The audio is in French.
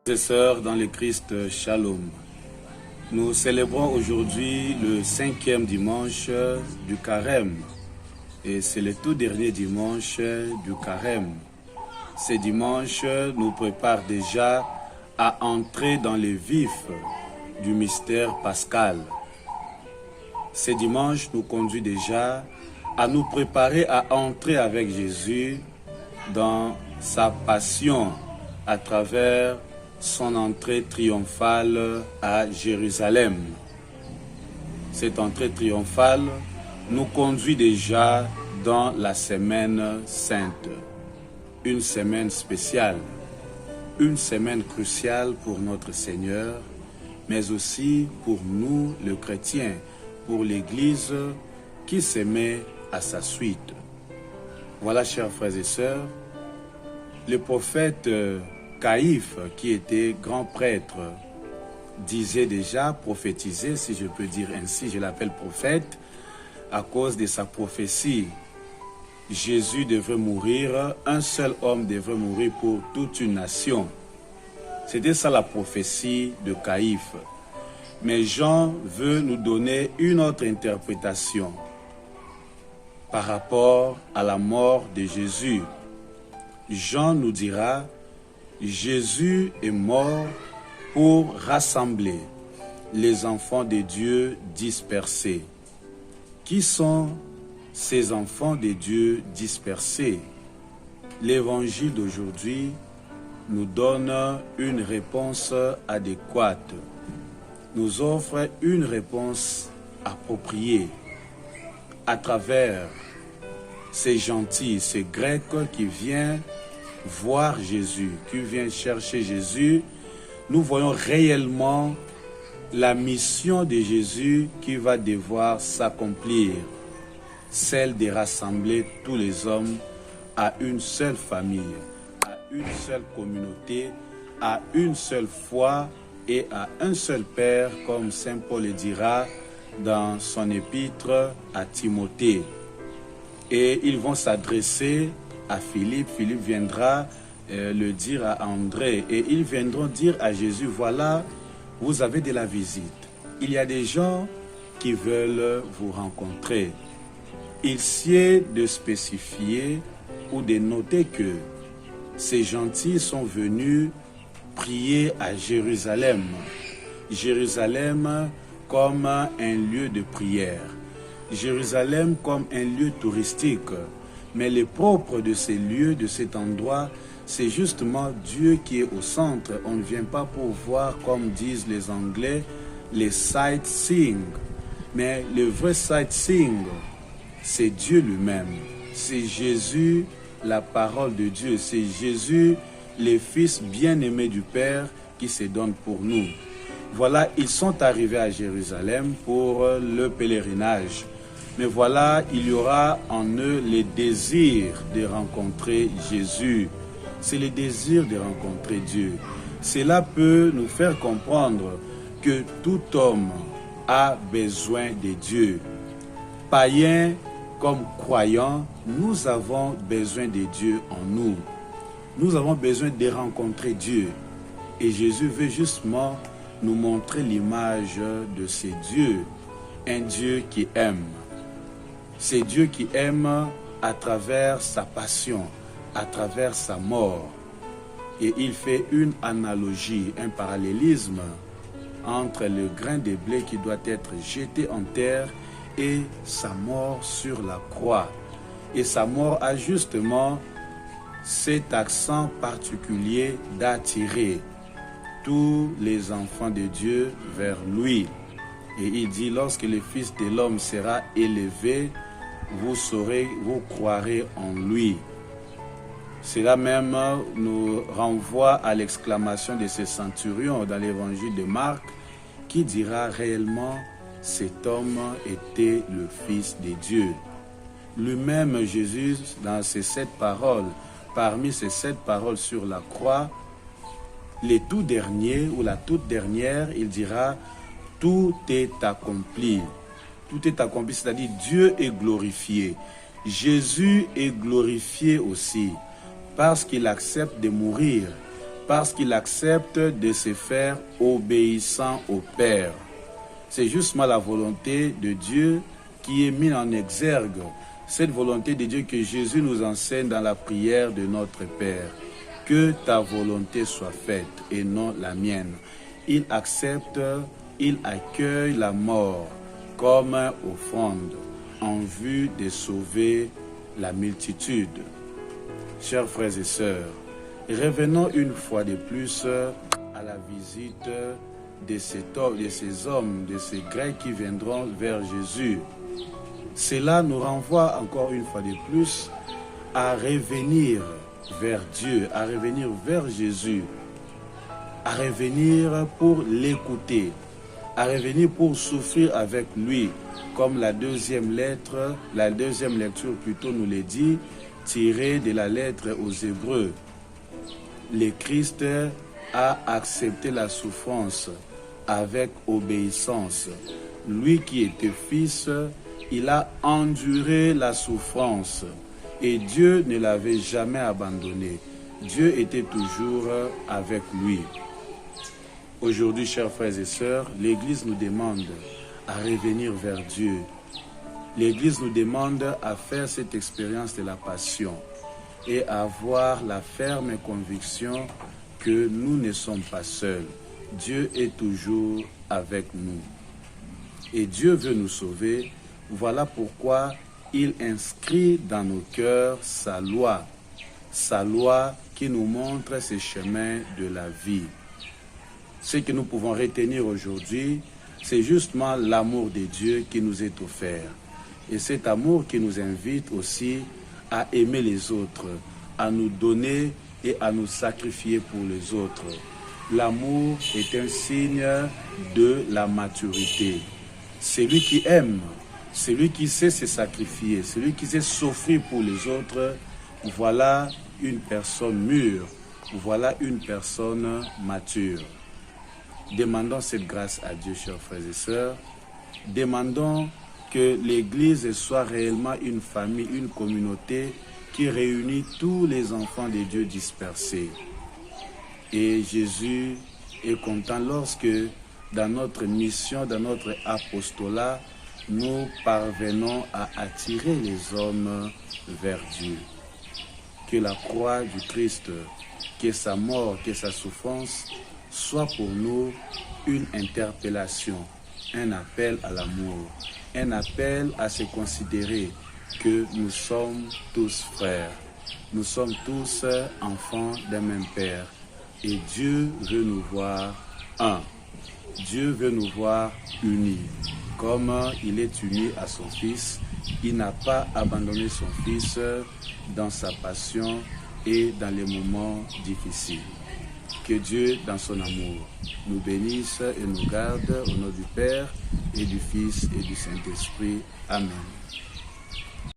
Frères et sœurs dans le Christ, Shalom. Nous célébrons aujourd'hui le 5e dimanche du Carême. Et c'est le tout dernier dimanche du Carême. Ce dimanche nous prépare déjà à entrer dans le vif du mystère pascal. Ce dimanche nous conduit déjà à nous préparer à entrer avec Jésus dans sa passion à travers son entrée triomphale à Jérusalem. Cette entrée triomphale nous conduit déjà dans la semaine sainte, une semaine spéciale, une semaine cruciale pour notre Seigneur, mais aussi pour nous, les chrétiens, pour l'Église qui se met à sa suite. Voilà, chers frères et sœurs, le prophète Caïphe, qui était grand prêtre, disait déjà, prophétisait, si je peux dire ainsi, je l'appelle prophète, à cause de sa prophétie. Jésus devrait mourir, un seul homme devrait mourir pour toute une nation. C'était ça la prophétie de Caïphe. Mais Jean veut nous donner une autre interprétation par rapport à la mort de Jésus. Jean nous dira: Jésus est mort pour rassembler les enfants de Dieu dispersés. Qui sont ces enfants de Dieu dispersés? L'évangile d'aujourd'hui nous donne une réponse adéquate, nous offre une réponse appropriée à travers ces gentils, ces Grecs qui viennent voir Jésus, qui vient chercher Jésus. Nous voyons réellement la mission de Jésus qui va devoir s'accomplir, celle de rassembler tous les hommes à une seule famille, à une seule communauté, à une seule foi et à un seul Père, comme saint Paul le dira dans son épître à Timothée. Et ils vont s'adresser à Philippe. Philippe viendra le dire à André, et ils viendront dire à Jésus: voilà, vous avez de la visite. Il y a des gens qui veulent vous rencontrer. Il sied de spécifier ou de noter que ces gentils sont venus prier à Jérusalem. Jérusalem comme un lieu de prière. Jérusalem comme un lieu touristique. Mais le propre de ces lieux, de cet endroit, c'est justement Dieu qui est au centre. On ne vient pas pour voir, comme disent les Anglais, les sightseeing. Mais le vrai sightseeing, c'est Dieu lui-même. C'est Jésus, la parole de Dieu. C'est Jésus, le Fils bien-aimé du Père, qui se donne pour nous. Voilà, ils sont arrivés à Jérusalem pour le pèlerinage. Mais voilà, il y aura en eux le désir de rencontrer Jésus. C'est le désir de rencontrer Dieu. Cela peut nous faire comprendre que tout homme a besoin de Dieu. Païens comme croyants, nous avons besoin de Dieu en nous. Nous avons besoin de rencontrer Dieu. Et Jésus veut justement nous montrer l'image de ce Dieu, un Dieu qui aime. C'est Dieu qui aime à travers sa passion, à travers sa mort. Et il fait une analogie, un parallélisme entre le grain de blé qui doit être jeté en terre et sa mort sur la croix. Et sa mort a justement cet accent particulier d'attirer tous les enfants de Dieu vers lui. Et il dit: lorsque le Fils de l'homme sera élevé, vous saurez, vous croirez en lui. Cela même nous renvoie à l'exclamation de ce centurion dans l'évangile de Marc, qui dira réellement: cet homme était le Fils de Dieu. Lui-même, Jésus, dans ces 7 paroles, parmi ces 7 paroles sur la croix, les tout derniers ou la toute dernière, il dira: tout est accompli. Tout est accompli, c'est-à-dire Dieu est glorifié. Jésus est glorifié aussi parce qu'il accepte de mourir parce qu'il accepte de se faire obéissant au Père. C'est justement la volonté de Dieu qui est mise en exergue. Cette volonté de Dieu que Jésus nous enseigne dans la prière de notre Père. Que ta volonté soit faite et non la mienne. Il accepte, il accueille la mort comme offrande en vue de sauver la multitude. Chers frères et sœurs, revenons une fois de plus à la visite de ces hommes, de ces Grecs qui viendront vers Jésus. Cela nous renvoie encore une fois de plus à revenir vers Dieu, à revenir vers Jésus, à revenir pour l'écouter, à revenir pour souffrir avec lui, comme la deuxième lecture plutôt nous le dit, tirée de la lettre aux Hébreux. Le Christ a accepté la souffrance avec obéissance. Lui qui était fils, il a enduré la souffrance et Dieu ne l'avait jamais abandonné. Dieu était toujours avec lui. Aujourd'hui, chers frères et sœurs, l'Église nous demande à revenir vers Dieu. L'Église nous demande à faire cette expérience de la passion et à avoir la ferme conviction que nous ne sommes pas seuls. Dieu est toujours avec nous. Et Dieu veut nous sauver. Voilà pourquoi il inscrit dans nos cœurs sa loi qui nous montre ses chemins de la vie. Ce que nous pouvons retenir aujourd'hui, c'est justement l'amour de Dieu qui nous est offert. Et cet amour qui nous invite aussi à aimer les autres, à nous donner et à nous sacrifier pour les autres. L'amour est un signe de la maturité. Celui qui aime, celui qui sait se sacrifier, celui qui sait souffrir pour les autres, voilà une personne mûre, voilà une personne mature. Demandons cette grâce à Dieu, chers frères et sœurs. Demandons que l'Église soit réellement une famille, une communauté qui réunit tous les enfants de Dieu dispersés. Et Jésus est content lorsque dans notre mission, dans notre apostolat, nous parvenons à attirer les hommes vers Dieu. Que la croix du Christ, que sa mort, que sa souffrance soit pour nous une interpellation, un appel à l'amour, un appel à se considérer que nous sommes tous frères, nous sommes tous enfants d'un même Père et Dieu veut nous voir un. Dieu veut nous voir unis. Comme il est uni à son Fils, il n'a pas abandonné son Fils dans sa passion et dans les moments difficiles. Que Dieu, dans son amour, nous bénisse et nous garde au nom du Père et du Fils et du Saint-Esprit. Amen.